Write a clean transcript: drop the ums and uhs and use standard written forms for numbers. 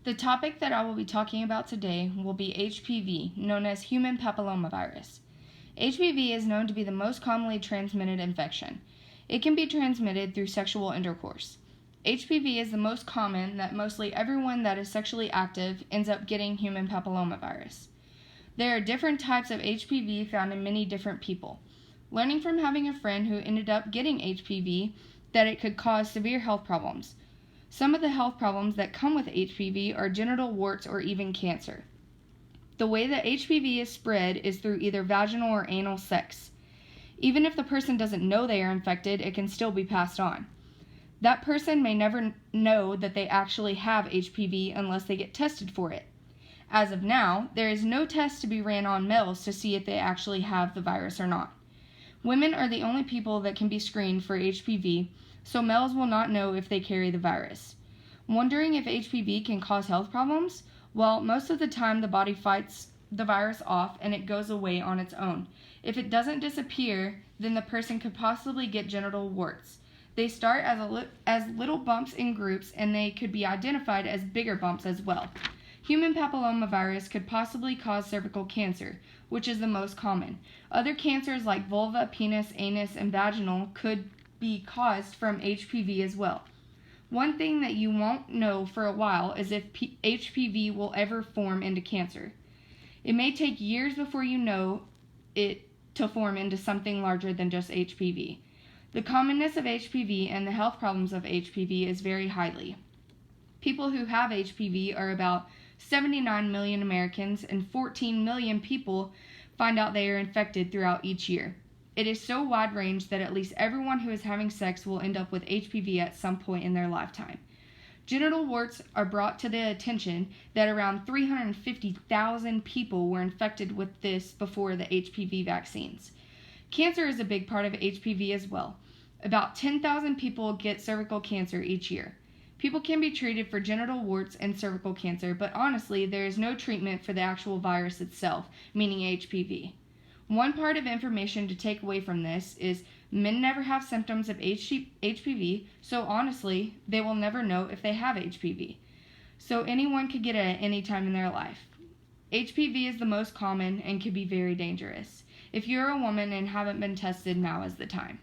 The topic that I will be talking about today will be HPV, known as human papillomavirus. HPV is known to be the most commonly transmitted infection. It can be transmitted through sexual intercourse. HPV is the most common that mostly everyone that is sexually active ends up getting human papillomavirus. There are different types of HPV found in many different people. Learning from having a friend who ended up getting HPV that it could cause severe health problems. Some of the health problems that come with HPV are genital warts or even cancer. The way that HPV is spread is through either vaginal or anal sex. Even if the person doesn't know they are infected, it can still be passed on. That person may never know that they actually have HPV unless they get tested for it. As of now, there is no test to be ran on males to see if they actually have the virus or not. Women are the only people that can be screened for HPV, so males will not know if they carry the virus. Wondering if HPV can cause health problems? Well, most of the time the body fights the virus off and it goes away on its own. If it doesn't disappear, then the person could possibly get genital warts. They start as little bumps in groups, and they could be identified as bigger bumps as well. Human papillomavirus could possibly cause cervical cancer, which is the most common. Other cancers like vulva, penis, anus, and vaginal could be caused from HPV as well. One thing that you won't know for a while is if HPV will ever form into cancer. It may take years before you know it to form into something larger than just HPV. The commonness of HPV and the health problems of HPV is very highly. People who have HPV are about 79 million Americans, and 14 million people find out they are infected throughout each year. It is so wide range that at least everyone who is having sex will end up with HPV at some point in their lifetime. Genital warts are brought to the attention that around 350,000 people were infected with this before the HPV vaccines. Cancer is a big part of HPV as well. About 10,000 people get cervical cancer each year. People can be treated for genital warts and cervical cancer, but honestly, there is no treatment for the actual virus itself, meaning HPV. One part of information to take away from this is men never have symptoms of HPV, so honestly, they will never know if they have HPV. So anyone could get it at any time in their life. HPV is the most common and can be very dangerous. If you're a woman and haven't been tested, now is the time.